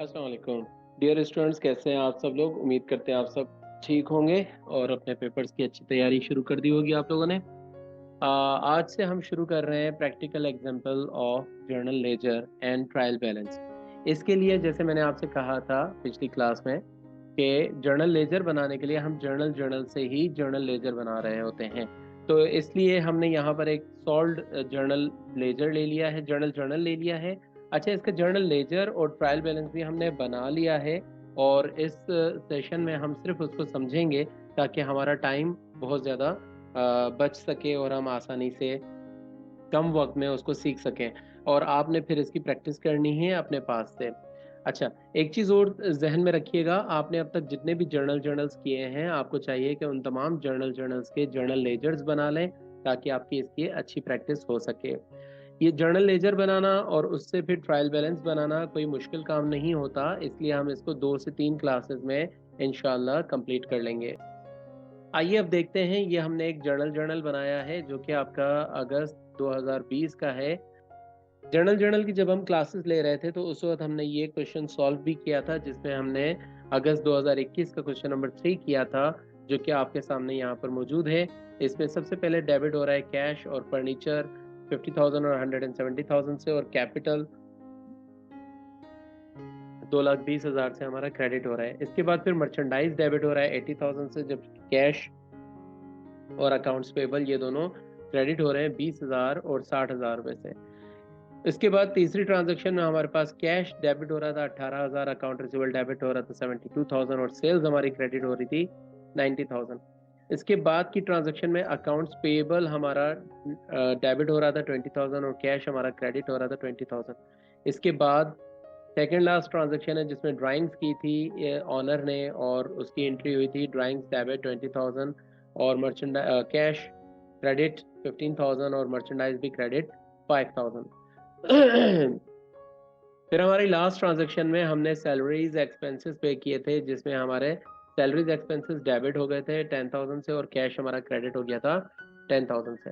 अस्सलाम वालेकुम dear students, कैसे हैं आप सब लोग। उम्मीद करते हैं आप सब ठीक होंगे और अपने पेपर्स की अच्छी तैयारी शुरू कर दी होगी आप लोगों ने। आज से हम शुरू कर रहे हैं practical example of journal ledger and trial balance. इसके लिए जैसे मैंने आपसे कहा था पिछली क्लास में कि जर्नल लेजर बनाने के लिए हम जर्नल से ही जर्नल लेजर बना रहे होते हैं। तो इसलिए हमने यहाँ पर एक सॉल्ड जर्नल लेजर ले लिया है, जर्नल ले लिया है। अच्छा, इसका जर्नल लेजर और ट्रायल बैलेंस भी हमने बना लिया है और इस सेशन में हम सिर्फ उसको समझेंगे ताकि हमारा टाइम बहुत ज़्यादा बच सके और हम आसानी से कम वक्त में उसको सीख सकें। और आपने फिर इसकी प्रैक्टिस करनी है अपने पास से। अच्छा, एक चीज़ और जहन में रखिएगा, आपने अब तक जितने भी जर्नल्स किए हैं आपको चाहिए कि उन तमाम जर्नल्स के जर्नल लेजर्स बना लें ताकि आपकी इसकी अच्छी प्रैक्टिस हो सके। ये जर्नल लेजर बनाना और उससे फिर ट्रायल बैलेंस बनाना कोई मुश्किल काम नहीं होता, इसलिए हम इसको 2 से 3 क्लासेस में इंशाल्लाह कंप्लीट कर लेंगे। आइए अब देखते हैं, ये हमने एक जर्नल बनाया है जो कि आपका अगस्त 2020 का है। जर्नल की जब हम क्लासेस ले रहे थे तो उस वक्त हमने ये क्वेश्चन सॉल्व भी किया था जिसमें हमने अगस्त 2021 का क्वेश्चन नंबर 3 किया था, जो कि आपके सामने यहाँ पर मौजूद है। इसमें सबसे पहले डेबिट हो रहा है कैश और फर्नीचर 50,000 और 170,000 से, और कैपिटल 2,20,000 से हमारा क्रेडिट हो रहा है। इसके बाद फिर मर्चेंडाइज डेबिट हो रहा है 80,000 से, जब कैश और अकाउंट्स पेबल ये दोनों क्रेडिट हो रहे हैं 20,000 और 60,000 रुपए से। इसके बाद तीसरी ट्रांजैक्शन में हमारे पास कैश डेबिट हो रहा था 18,000, अकाउंट रिसीवेबल डेबिट हो रहा था 72,000 और सेल्स हमारी क्रेडिट हो रही थी 90,000। इसके बाद की ट्रांजैक्शन में अकाउंट्स पेबल हमारा डेबिट हो रहा था 20,000 और कैश हमारा क्रेडिट हो रहा था 20,000। इसके बाद सेकेंड लास्ट ट्रांजैक्शन है जिसमें ड्राइंग्स की थी ऑनर ने और उसकी एंट्री हुई थी ड्राइंग्स डेबिट 20,000 और मर्चेंडाइज कैश क्रेडिट 15,000 और मर्चेंडाइज भी क्रेडिट 5,000। फिर हमारी लास्ट ट्रांजैक्शन में हमने सैलरीज एक्सपेंसेस पे किए थे जिसमें हमारे सैलरीज एक्सपेंसेस डेबिट हो गए थे 10,000 से और कैश हमारा क्रेडिट हो गया था 10,000 से।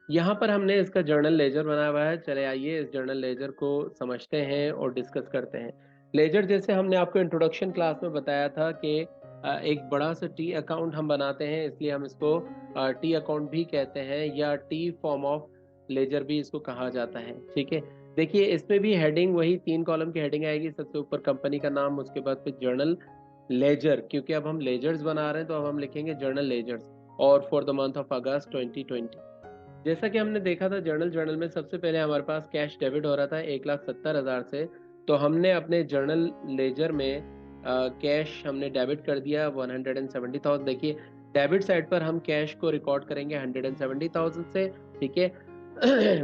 यहाँ पर हमने इसका जर्नल लेजर बनाया हुआ है। चले आइए इस जर्नल लेजर को समझते हैं और डिस्कस करते हैं। लेजर जैसे हमने आपको इंट्रोडक्शन क्लास में बताया था कि एक बड़ा सा टी अकाउंट हम बनाते हैं, इसलिए हम इसको टी अकाउंट भी कहते हैं या टी फॉर्म ऑफ लेजर भी इसको कहा जाता है। ठीक है, देखिए इसमें भी हेडिंग वही 3 कॉलम की हेडिंग आएगी, सबसे ऊपर कंपनी का नाम, उसके बाद फिर जर्नल लेजर, क्योंकि अब हम लेजर्स बना रहे हैं तो अब हम लिखेंगे जर्नल लेजर्स, और फॉर द मंथ ऑफ अगस्त 2020। जैसा कि हमने देखा था जर्नल में सबसे पहले हमारे पास कैश डेबिट हो रहा था 1,70,000 से, तो हमने अपने जर्नल लेजर में कैश हमने डेबिट कर दिया 170,000। देखिए डेबिट साइड पर हम कैश को रिकॉर्ड करेंगे 170,000 से। ठीक है,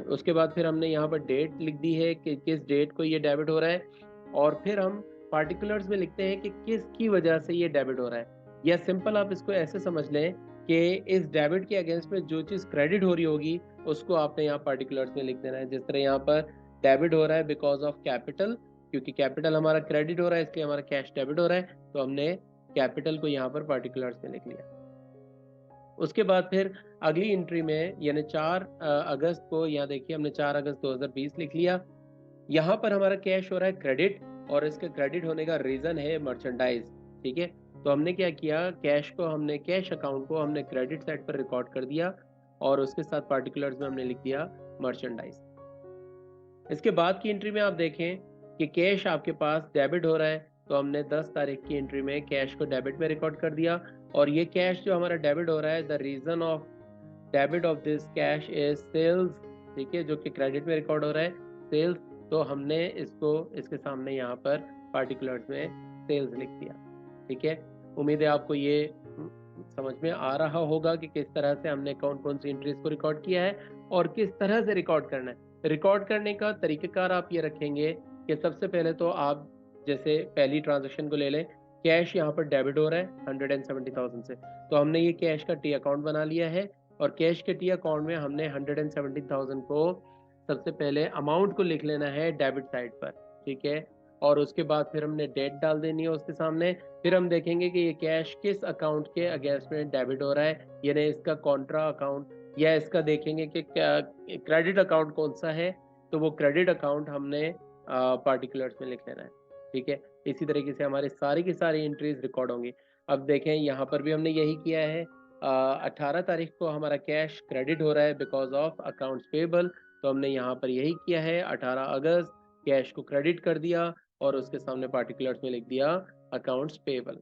उसके बाद फिर हमने यहाँ पर डेट लिख दी है कि किस डेट को ये डेबिट हो रहा है, और फिर हम पार्टिकुलर्स में लिखते हैं कि किसकी वजह से ये डेबिट हो रहा है। या सिंपल आप इसको ऐसे समझ लें कि इस डेबिट के अगेंस्ट में जो चीज़ क्रेडिट हो रही होगी उसको आपने यहाँ पार्टिकुलर्स में लिख देना है। जिस तरह यहाँ पर डेबिट हो रहा है बिकॉज ऑफ कैपिटल, क्योंकि कैपिटल हमारा क्रेडिट हो रहा है इसलिए हमारा कैश डेबिट हो रहा है, तो हमने कैपिटल को यहाँ पर पार्टिकुलर्स में लिख लिया। उसके बाद फिर अगली एंट्री में यानी 4 अगस्त को, यहाँ देखिए हमने 4 अगस्त 2020 लिख लिया। यहाँ पर हमारा कैश हो रहा है क्रेडिट और इसके क्रेडिट होने का रीज़न है मर्चेंडाइज। ठीक है, तो हमने क्या किया, कैश अकाउंट को हमने क्रेडिट साइड पर रिकॉर्ड कर दिया और उसके साथ पार्टिकुलर्स में हमने लिख दिया मर्चेंडाइज। इसके बाद की एंट्री में आप देखें कि कैश आपके पास डेबिट हो रहा है, तो हमने 10 तारीख की एंट्री में कैश को डेबिट में रिकॉर्ड कर दिया, और ये कैश जो हमारा डेबिट हो रहा है, the reason of debit of this cash is sales. ठीक है, जो कि क्रेडिट में रिकॉर्ड हो रहा है सेल्स, तो हमने इसको इसके सामने यहाँ पर पार्टिकुलर्स में सेल्स लिख दिया। ठीक है, उम्मीद है आपको ये समझ में आ रहा होगा कि किस तरह से हमने कौन कौन सी एंट्रीज को रिकॉर्ड किया है और किस तरह से रिकॉर्ड करना है। रिकॉर्ड करने का तरीक़ाकार आप ये रखेंगे कि सबसे पहले तो आप जैसे पहली ट्रांजेक्शन को ले लें, कैश यहाँ पर डेबिट हो रहा है 170,000 से, तो हमने ये कैश का टी अकाउंट बना लिया है और कैश के टी अकाउंट में हमने 170,000 को सबसे पहले अमाउंट को लिख लेना है डेबिट साइड पर। ठीक है, और उसके बाद फिर हमने डेट डाल देनी है उसके सामने। फिर हम देखेंगे कि ये कैश किस अकाउंट के अगेंस्ट में डेबिट हो रहा है, यानी इसका कॉन्ट्रा अकाउंट या इसका देखेंगे कि क्या क्रेडिट अकाउंट कौन सा है, तो वो क्रेडिट अकाउंट हमने पार्टिकुलर्स में लिख लेना है। ठीक है। इसी तरीके से हमारे सारी की सारी एंट्रीज रिकॉर्ड होंगी। अब देखें यहाँ पर भी हमने यही किया है। 18 तारीख को हमारा कैश क्रेडिट हो रहा है बिकॉज ऑफ अकाउंट्स पेबल, तो हमने यहाँ पर यही किया है 18 अगस्त कैश को क्रेडिट कर दिया और उसके सामने पार्टिकुलर्स में लिख दिया accounts payable.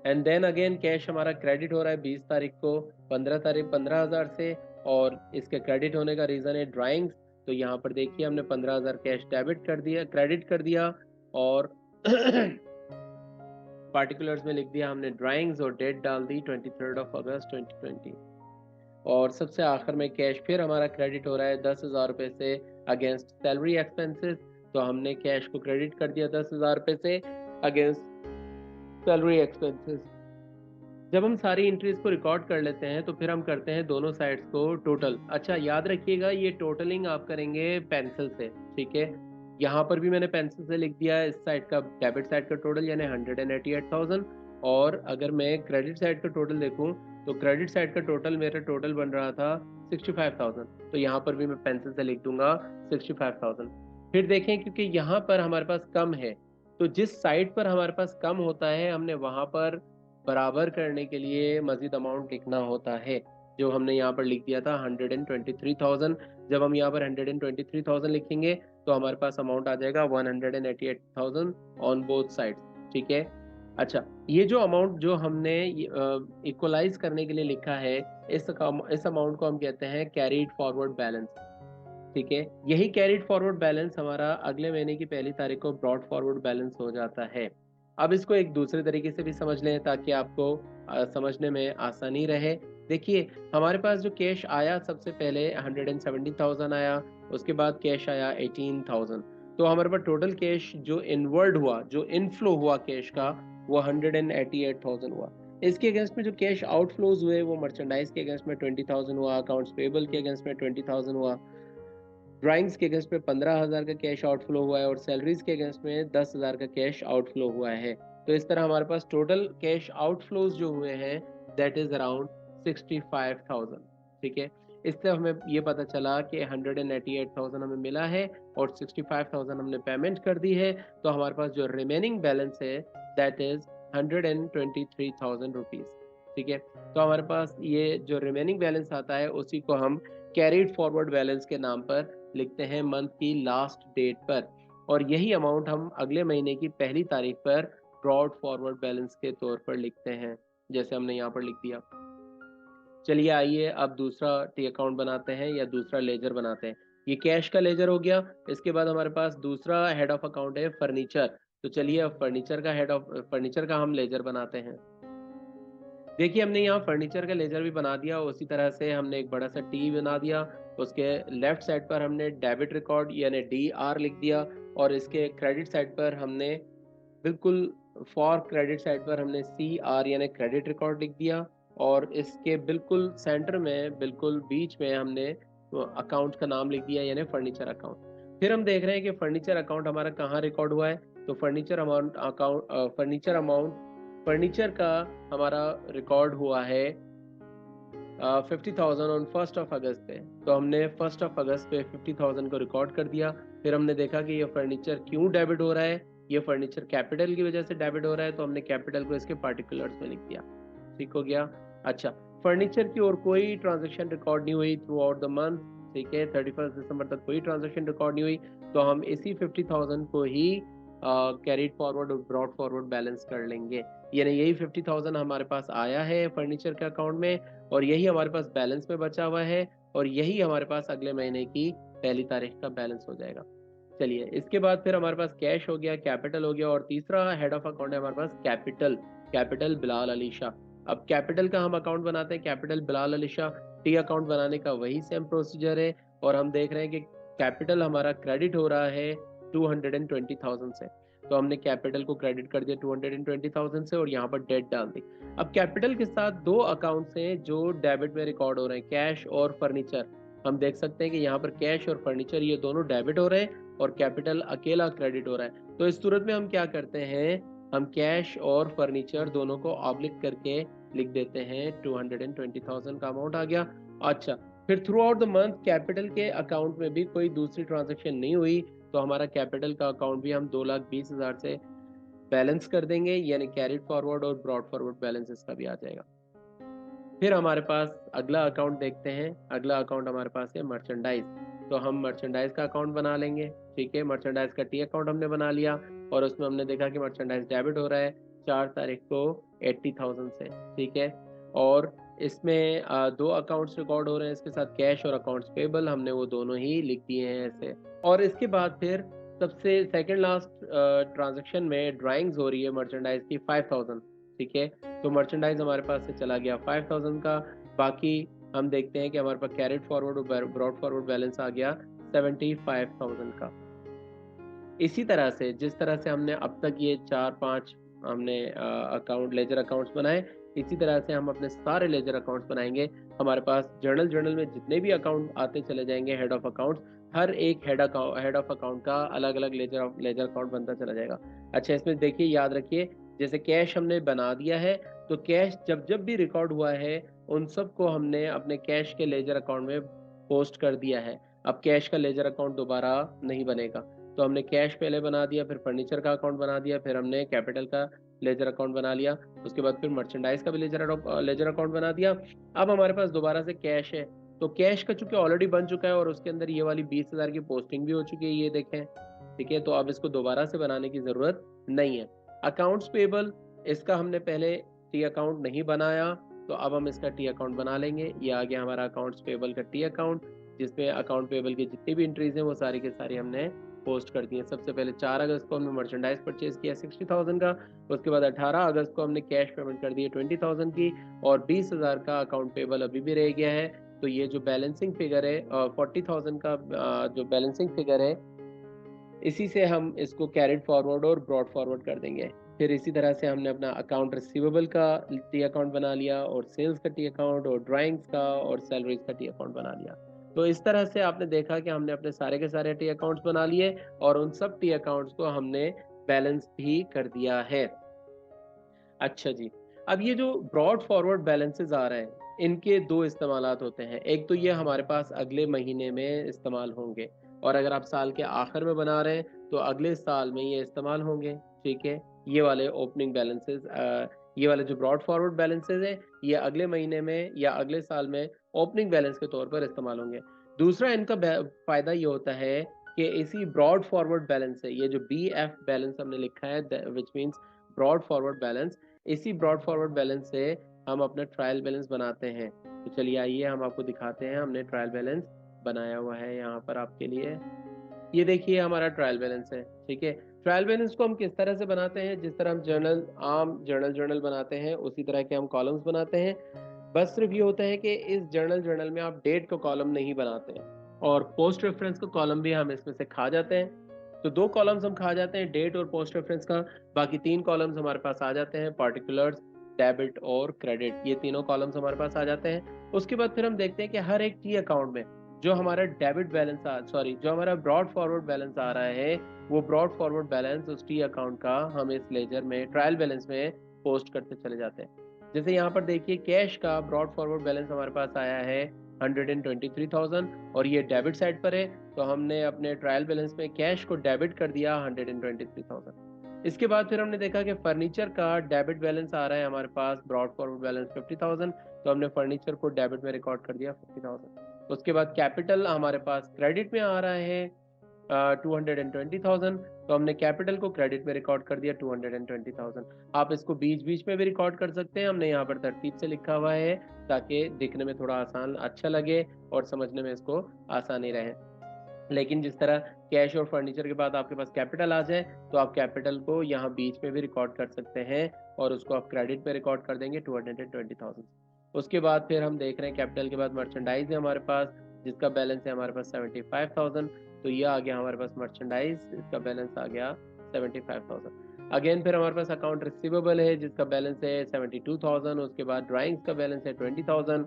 And then again cash हमारा क्रेडिट हो रहा है 20 तारीख को 15,000 से, और इसके क्रेडिट होने का रीज़न है ड्राइंग्स। तो यहाँ पर देखिए हमने 15,000 कैश डेबिट कर दिया, क्रेडिट कर दिया, और पार्टिकुलर्स में लिख दिया हमने ड्राइंग्स और डेट डाल दी 23 अगस्त 2020। और सबसे आखिर में कैश फिर हमारा क्रेडिट हो रहा है 10,000 रुपये से अगेंस्ट सैलरी एक्सपेंसेस। तो हमने कैश को क्रेडिट कर दिया 10,000 रुपये से अगेंस्ट सैलरी एक्सपेंसेस। जब हम सारी एंट्रीज को रिकॉर्ड कर लेते हैं तो फिर हम करते हैं दोनों साइड्स को टोटल। अच्छा याद रखिएगा ये टोटलिंग आप करेंगे पेंसिल से, ठीक है। यहाँ पर भी मैंने पेंसिल से लिख दिया इस साइड का डेबिट साइड का टोटल यानी 188,000, और अगर मैं क्रेडिट साइड का टोटल देखूं तो क्रेडिट साइड का टोटल मेरा टोटल बन रहा था 65,000, तो यहाँ पर भी मैं पेंसिल से लिख दूंगा 65,000। फिर देखें क्योंकि यहाँ पर हमारे पास कम है, तो जिस साइड पर हमारे पास कम होता है हमने वहां पर बराबर करने के लिए मजीद अमाउंट लिखना होता है, जो हमने यहाँ पर लिख दिया था 123,000। जब हम यहाँ पर 123,000 लिखेंगे तो हमारे पास अमाउंट आ जाएगा 188,000 ऑन बोथ साइड, ठीक है। अच्छा ये जो अमाउंट जो हमने इक्वलाइज करने के लिए लिखा है इस अमाउंट को हम कहते हैं कैरीड फॉरवर्ड बैलेंस, ठीक है। यही कैरीड फॉरवर्ड बैलेंस हमारा अगले महीने की 1 तारीख को ब्रॉड फॉरवर्ड बैलेंस हो जाता है। अब इसको एक दूसरे तरीके से भी समझ लें ताकि आपको समझने में आसानी रहे। देखिए हमारे पास जो कैश आया सबसे पहले 170,000 आया, उसके बाद कैश आया 18,000, तो हमारे पास टोटल कैश जो इनवर्ड हुआ, जो इनफ्लो हुआ कैश का, वो 188,000 हुआ। इसके अगेंस्ट में जो कैश आउटफ्लोज हुए वो मर्चेंडाइज के अगेंस्ट में 20,000 हुआ, अकाउंट्स पेबल के अगेंस्ट में 20,000 हुआ, ड्राइंग्स के अगेंस्ट में 15,000 का कैश आउटफ्लो हुआ है, और सैलरीज के अगेंस्ट में 10,000 का कैश आउटफ्लो हुआ है। तो इस तरह हमारे पास टोटल कैश आउटफ्लोज जो हुए हैं दैट इज अराउंड 65,000, ठीक है। इससे हमें ये पता चला कि 188,000 हमें मिला है और 65,000 हमने पेमेंट कर दी है, तो हमारे पास जो रिमेनिंग बैलेंस है दैट इज 123,000 रुपीज, ठीक है। तो हमारे पास ये जो रिमेनिंग बैलेंस आता है उसी को हम कैरीड फॉरवर्ड बैलेंस के नाम पर लिखते हैं मंथ की लास्ट डेट पर, और यही अमाउंट हम अगले महीने की 1 तारीख पर ब्रॉड फॉरवर्ड बैलेंस के तौर पर लिखते हैं, जैसे हमने यहाँ पर लिख दिया। चलिए आइए अब दूसरा टी अकाउंट बनाते हैं या दूसरा लेजर बनाते हैं। ये कैश का लेजर हो गया। इसके बाद हमारे पास दूसरा हेड ऑफ अकाउंट है फर्नीचर। तो चलिए अब फर्नीचर का हम लेजर बनाते हैं। देखिए हमने यहाँ फर्नीचर का लेजर भी बना दिया, उसी तरह से हमने एक बड़ा सा टी बना दिया, उसके लेफ्ट साइड पर हमने डेबिट रिकॉर्ड यानी DR लिख दिया, और इसके क्रेडिट साइड पर हमने बिल्कुल फॉर क्रेडिट साइड पर हमने CR यानी क्रेडिट रिकॉर्ड लिख दिया, और इसके बिल्कुल सेंटर में बिल्कुल बीच में हमने अकाउंट का नाम लिख दिया यानी फर्नीचर अकाउंट। फिर हम देख रहे हैं कि फर्नीचर अकाउंट हमारा कहाँ रिकॉर्ड हुआ है, तो फर्नीचर का हमारा रिकॉर्ड हुआ है 50,000 ऑन 1 अगस्त पे। तो हमने 1 अगस्त पे 50,000 को रिकॉर्ड कर दिया। फिर हमने देखा कि ये फर्नीचर क्यों डेबिट हो रहा है, ये फर्नीचर कैपिटल की वजह से डेबिट हो रहा है, तो हमने कैपिटल को इसके पार्टिकुलर्स में लिख दिया, ठीक हो गया। अच्छा फर्नीचर की और कोई ट्रांजेक्शन रिकॉर्ड नहीं हुई थ्रू आउट द मंथ, ठीक है। 31 दिसंबर तक कोई ट्रांजेक्शन रिकॉर्ड नहीं हुई, तो हम इसी 50,000 को ही कैरीड फॉरवर्ड और ब्रॉड फॉरवर्ड बैलेंस कर लेंगे, यानी यही 50,000 हमारे पास आया है फर्नीचर के अकाउंट में, और यही हमारे पास बैलेंस में बचा हुआ है, और यही हमारे पास अगले महीने की 1 तारीख का बैलेंस हो जाएगा। चलिए इसके बाद फिर हमारे पास कैश हो गया, कैपिटल हो गया, और तीसरा हेड ऑफ अकाउंट है हमारे पास कैपिटल बिलाल अली शाह। अब कैपिटल का हम अकाउंट बनाते हैं, capital Bilal Ali Shah. T account बनाने का वही सेम प्रोसीजर है, और हम देख रहे हैं कि कैपिटल हमारा क्रेडिट हो रहा है 220,000 से, तो हमने कैपिटल को क्रेडिट कर दिया 220,000 से, और यहाँ पर डेट डाल दी। अब कैपिटल के साथ दो अकाउंट्स हैं जो डेबिट में रिकॉर्ड हो रहे हैं, कैश और फर्नीचर। हम देख सकते हैं कि यहाँ पर कैश और फर्नीचर ये दोनों डेबिट हो रहे हैं और कैपिटल अकेला क्रेडिट हो रहा है। तो इस सूरत में हम क्या करते हैं, हम कैश और फर्नीचर दोनों को ऑब्लिक करके लिख देते हैं 220,000 का अमाउंट आ गया। अच्छा फिर through out the month capital के अकाउंट में भी कोई दूसरी ट्रांजैक्शन नहीं हुई, तो हमारा कैपिटल का अकाउंट भी हम 2,20,000 से बैलेंस कर देंगे, यानी कैरिड फॉरवर्ड और ब्रॉड फॉरवर्ड बैलेंस इसका भी आ जाएगा। फिर हमारे पास अगला अकाउंट देखते हैं। अगला अकाउंट हमारे पास है मर्चेंडाइज। तो हम मर्चेंडाइज का अकाउंट बना लेंगे। ठीक है, मर्चेंडाइज का टी अकाउंट हमने बना लिया और उसमें हमने देखा कि मर्चेंडाइज डेबिट हो रहा है 4 तारीख को 80,000 से। ठीक है, और इसमें दो अकाउंट्स रिकॉर्ड हो रहे हैं इसके साथ, कैश और अकाउंट्स पेबल, हमने वो दोनों ही लिख दिए हैं ऐसे। और इसके बाद फिर सबसे सेकंड लास्ट ट्रांजैक्शन में ड्राइंग्स हो रही है मर्चेंडाइज की 5,000। ठीक है, तो मर्चेंडाइज हमारे पास से चला गया 5,000 का। बाकी हम देखते हैं कि हमारे पास कैरिड फॉरवर्ड और ब्रॉड फॉरवर्ड बैलेंस आ गया 75,000 का। इसी तरह से जिस तरह से हमने अब तक ये 4-5 हमने अकाउंट लेजर अकाउंट्स बनाए, इसी तरह से हम अपने सारे लेजर अकाउंट्स बनाएंगे। हमारे पास जर्नल में जितने भी अकाउंट आते चले जाएंगे हेड ऑफ अकाउंट्स, हर एक हेड ऑफ अकाउंट का अलग अलग लेजर अकाउंट बनता चला जाएगा। अच्छा, इसमें देखिए, याद रखिए, जैसे कैश हमने बना दिया है, तो कैश जब जब भी रिकॉर्ड हुआ है उन सबको हमने अपने कैश के लेजर अकाउंट में पोस्ट कर दिया है। अब कैश का लेजर अकाउंट दोबारा नहीं बनेगा। तो हमने कैश पहले बना दिया, फिर फर्नीचर का अकाउंट बना दिया, फिर हमने कैपिटल का लेजर अकाउंट बना लिया, उसके बाद फिर मर्चेंडाइज का भी लेजर अकाउंट बना दिया। अब हमारे पास दोबारा से कैश है, तो कैश का चूंकि ऑलरेडी बन चुका है और उसके अंदर ये वाली 20,000 की पोस्टिंग भी हो चुकी है, ये देखें। ठीक है, तो अब इसको दोबारा से बनाने की जरूरत नहीं है। अकाउंट्स पेबल, इसका हमने पहले टी अकाउंट नहीं बनाया, तो अब हम इसका टी अकाउंट बना लेंगे। ये आ गया हमारा अकाउंट्स पेबल का टी अकाउंट, जिसमें अकाउंट पेबल की जितनी भी एंट्रीज हैं वो सारी के सारी हमने पोस्ट कर दिए। सबसे पहले 4 अगस्त को हमने मर्चेंडाइज परचेज किया 60,000 का, उसके बाद 18 अगस्त को हमने कैश पेमेंट कर दी 20,000 की, और 20,000 का अकाउंट पेबल अभी भी रह गया है। तो ये जो बैलेंसिंग फिगर है 40,000 का जो बैलेंसिंग फिगर है, इसी से हम इसको कैरिड फॉरवर्ड और ब्रॉड फॉरवर्ड कर देंगे। फिर इसी तरह से हमने अपना अकाउंट रिसीवेबल का टी अकाउंट बना लिया, और सेल्स का टी अकाउंट, और ड्राइंग्स का और सैलरीज का टी अकाउंट बना लिया। तो इस तरह से आपने देखा कि हमने अपने सारे के सारे टी अकाउंट्स बना लिए और उन सब टी अकाउंट्स को हमने बैलेंस भी कर दिया है। अच्छा जी, अब ये जो ब्रॉड फॉरवर्ड बैलेंसेस आ रहे हैं, इनके दो इस्तेमालात होते हैं। एक तो ये हमारे पास अगले महीने में इस्तेमाल होंगे, और अगर आप साल के आखिर में बना रहे हैं तो अगले साल में ये इस्तेमाल होंगे। ठीक है, ये वाले ओपनिंग बैलेंसेस, ये वाले जो ब्रॉड फॉरवर्ड बैलेंसेस हैं, ये अगले महीने में या अगले साल में ओपनिंग बैलेंस के तौर पर इस्तेमाल होंगे। दूसरा इनका फायदा ये होता है कि इसी ब्रॉड फॉरवर्ड बैलेंस से, ये जो बी एफ बैलेंस हमने लिखा है which means brought forward balance, इसी ब्रॉड फॉरवर्ड बैलेंस से हम अपना ट्रायल बैलेंस बनाते हैं। तो चलिए आइए हम आपको दिखाते हैं, हमने ट्रायल बैलेंस बनाया हुआ है यहाँ पर आपके लिए। ये देखिए हमारा ट्रायल बैलेंस है। ठीक है, ट्रायल बैलेंस को हम किस तरह से बनाते हैं, जिस तरह हम आम जर्नल बनाते हैं उसी तरह के हम कॉलम्स बनाते हैं। बस सिर्फ ये होता है कि इस जर्नल में आप डेट का कॉलम नहीं बनाते हैं, और पोस्ट रेफरेंस का कॉलम भी हम इसमें से खा जाते हैं। तो 2 कॉलम्स हम खा जाते हैं, डेट और पोस्ट रेफरेंस का। बाकी 3 कॉलम्स हमारे पास आ जाते हैं, पार्टिकुलर्स, डेबिट और क्रेडिट, ये तीनों कॉलम्स हमारे पास आ जाते हैं। उसके बाद फिर हम देखते हैं कि हर एक टी अकाउंट में जो हमारा डेबिट बैलेंस जो हमारा ब्रॉड फॉरवर्ड बैलेंस आ रहा है, वो ब्रॉड फॉरवर्ड बैलेंस उस टी अकाउंट का हम इस लेजर में ट्रायल बैलेंस में पोस्ट करते चले जाते हैं। जैसे यहाँ पर देखिए, कैश का ब्रॉड फॉरवर्ड बैलेंस हमारे पास आया है 123,000, और ये डेबिट साइड पर है, तो हमने अपने ट्रायल बैलेंस में कैश को डेबिट कर दिया 123,000। इसके बाद फिर हमने देखा कि फर्नीचर का डेबिट बैलेंस आ रहा है हमारे पास ब्रॉड फॉरवर्ड बैलेंस 50,000, तो हमने फर्नीचर को डेबिट में रिकॉर्ड कर दिया 50,000। उसके बाद कैपिटल हमारे पास क्रेडिट में आ रहा है 220,000, तो हमने कैपिटल को क्रेडिट में रिकॉर्ड कर दिया 220,000। आप इसको बीच बीच में भी रिकॉर्ड कर सकते हैं, हमने यहाँ पर तरतीब से लिखा हुआ है ताकि दिखने में थोड़ा आसान अच्छा लगे और समझने में इसको आसानी रहे। लेकिन जिस तरह कैश और फर्नीचर के बाद आपके पास कैपिटल आ जाए, तो आप कैपिटल को यहाँ बीच में भी रिकॉर्ड कर सकते हैं और उसको आप क्रेडिट पे रिकॉर्ड कर देंगे 220,000। उसके बाद फिर हम देख रहे हैं कैपिटल के बाद मर्चेंडाइज है हमारे पास, जिसका बैलेंस है हमारे पास 75,000। तो ये आ गया हमारे पास मर्चेंडाइज, इसका बैलेंस आ गया 75,000। अगेन फिर हमारे पास अकाउंट रिसीवेबल है जिसका बैलेंस है 72,000। उसके बाद ड्राइंग्स का बैलेंस है 20,000।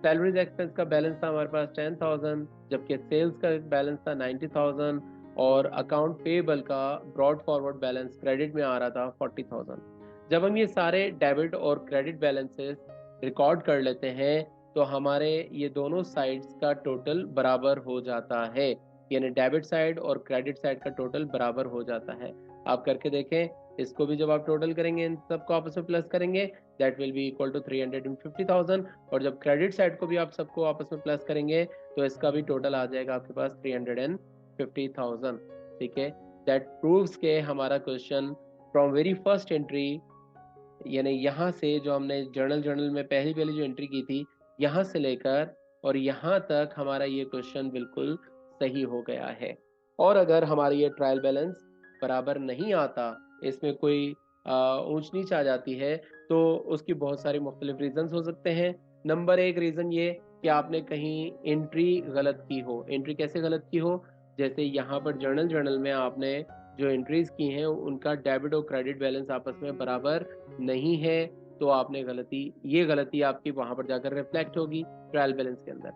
सैलरीज एक्सपेंस का बैलेंस था हमारे पास 10,000, जबकि सेल्स का बैलेंस था 90,000, और अकाउंट पेबल का ब्रॉड फॉरवर्ड बैलेंस क्रेडिट में आ रहा था 40,000। जब हम ये सारे डेबिट और क्रेडिट बैलेंसेस रिकॉर्ड कर लेते हैं, तो हमारे ये दोनों साइड्स का टोटल बराबर हो जाता है, यानी डेबिट साइड और क्रेडिट साइड का टोटल बराबर हो जाता है। आप करके देखें, इसको भी जब आप टोटल करेंगे, इन सबको आपस में प्लस करेंगे, that will be equal to 350,000, और जब क्रेडिट साइड को भी आप सबको आपस में प्लस करेंगे तो इसका भी टोटल आ जाएगा आपके पास 350,000। ठीक है, दैट प्रूव्स के हमारा question from very first entry, यानी यहाँ से जो हमने जर्नल में पहली पहली जो एंट्री की थी, यहाँ से लेकर और यहाँ तक हमारा ये क्वेश्चन बिल्कुल सही हो गया है। और अगर हमारा ये ट्रायल बैलेंस बराबर नहीं आता, इसमें कोई ऊंच नीच आ जाती है, तो उसकी बहुत सारी मुख्तलिफ रीजंस हो सकते हैं। नंबर एक रीज़न ये कि आपने कहीं एंट्री गलत की हो। एंट्री कैसे गलत की हो? जैसे यहाँ पर जर्नल में आपने जो एंट्रीज की हैं उनका डेबिट और क्रेडिट बैलेंस आपस में बराबर नहीं है, तो आपने ये गलती आपकी वहां पर जाकर रिफ्लेक्ट होगी ट्रायल बैलेंस के अंदर।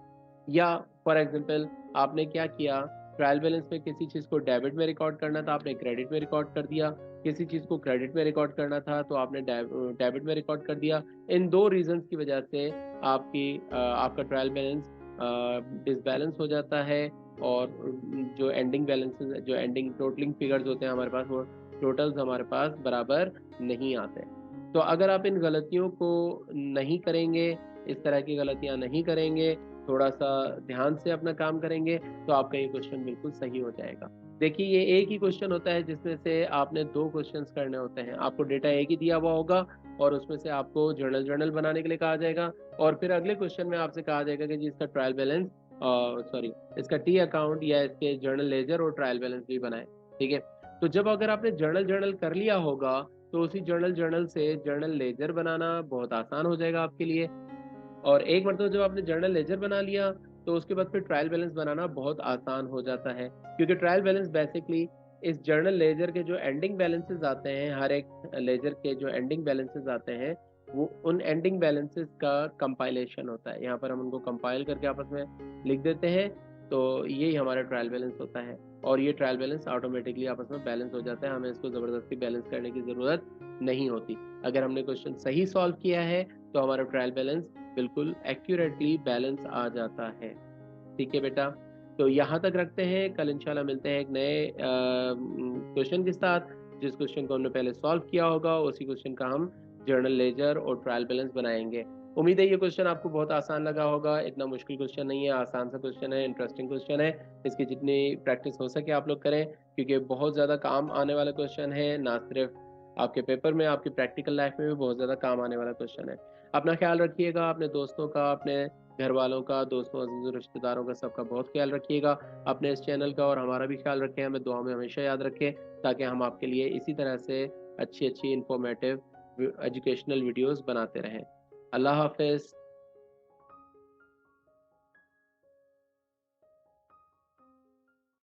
या फॉर एग्जांपल आपने क्या किया, ट्रायल बैलेंस में किसी चीज को डेबिट में रिकॉर्ड करना था, आपने क्रेडिट में रिकॉर्ड कर दिया, किसी चीज को क्रेडिट में रिकॉर्ड करना था तो आपने डेबिट में रिकॉर्ड कर दिया। इन दो रीजंस की वजह से आपका ट्रायल बैलेंस डिसबैलेंस हो जाता है, और जो एंडिंग बैलेंसेस, जो एंडिंग टोटलिंग फिगर्स होते हैं हमारे पास, वो टोटल्स हमारे पास बराबर नहीं आते। तो अगर आप इन गलतियों को नहीं करेंगे, इस तरह की गलतियां नहीं करेंगे, थोड़ा सा ध्यान से अपना काम करेंगे, तो आपका ये क्वेश्चन बिल्कुल सही हो जाएगा। देखिए, ये एक ही क्वेश्चन होता है जिसमें से आपने 2 क्वेश्चंस करने होते हैं। आपको डेटा एक ही दिया हुआ होगा और उसमें से आपको जर्नल बनाने के लिए कहा जाएगा, और फिर अगले क्वेश्चन में आपसे कहा जाएगा कि जी इसका ट्रायल बैलेंस, सॉरी, इसका टी अकाउंट या इसके जर्नल लेजर और ट्रायल बैलेंस भी बनाए। ठीक है, तो जब अगर आपने जर्नल कर लिया होगा, तो उसी जर्नल से जर्नल लेजर बनाना बहुत आसान हो जाएगा आपके लिए। और एक मरतबा जब आपने जर्नल लेजर बना लिया, तो उसके बाद फिर ट्रायल बैलेंस बनाना बहुत आसान हो जाता है, क्योंकि ट्रायल बैलेंस बेसिकली इस जर्नल लेजर के जो एंडिंग बैलेंसेस आते हैं, हर एक लेजर के जो एंडिंग बैलेंसेस आते हैं, वो उन एंडिंग बैलेंसेस का कंपाइलेशन होता है। यहाँ पर हम उनको कंपाइल करके आपस में लिख देते हैं, तो यही हमारा ट्रायल बैलेंस होता है। और ये ट्रायल बैलेंस ऑटोमेटिकली आपस में बैलेंस हो जाता है, हमें इसको ज़बरदस्ती बैलेंस करने की ज़रूरत नहीं होती। अगर हमने क्वेश्चन सही सॉल्व किया है तो हमारा ट्रायल बैलेंस बिल्कुल एक्यूरेटली बैलेंस आ जाता है। ठीक है बेटा, तो यहाँ तक रखते हैं। कल इंशाल्लाह मिलते हैं एक नए क्वेश्चन के साथ। जिस क्वेश्चन को हमने पहले सॉल्व किया होगा, उसी क्वेश्चन का हम जर्नल लेजर और ट्रायल बैलेंस बनाएंगे। उम्मीद है ये क्वेश्चन आपको बहुत आसान लगा होगा। इतना मुश्किल क्वेश्चन नहीं है, आसान सा क्वेश्चन है, इंटरेस्टिंग क्वेश्चन है। इसकी जितनी प्रैक्टिस हो सके आप लोग करें, क्योंकि बहुत ज़्यादा काम आने वाला क्वेश्चन है, ना सिर्फ आपके पेपर में, आपकी प्रैक्टिकल लाइफ में भी बहुत ज़्यादा काम आने वाला क्वेश्चन है। अपना ख्याल रखिएगा, अपने दोस्तों का, अपने घर वालों का, दोस्तों, अजीजों, रिश्तेदारों का, सबका बहुत ख्याल रखिएगा। अपने इस चैनल का और हमारा भी ख्याल रखें, हमें दुआ में हमेशा याद रखें, ताकि हम आपके लिए इसी तरह से अच्छी अच्छी इंफॉर्मेटिव एजुकेशनल वीडियोस बनाते रहें। अल्लाह हाफिज़।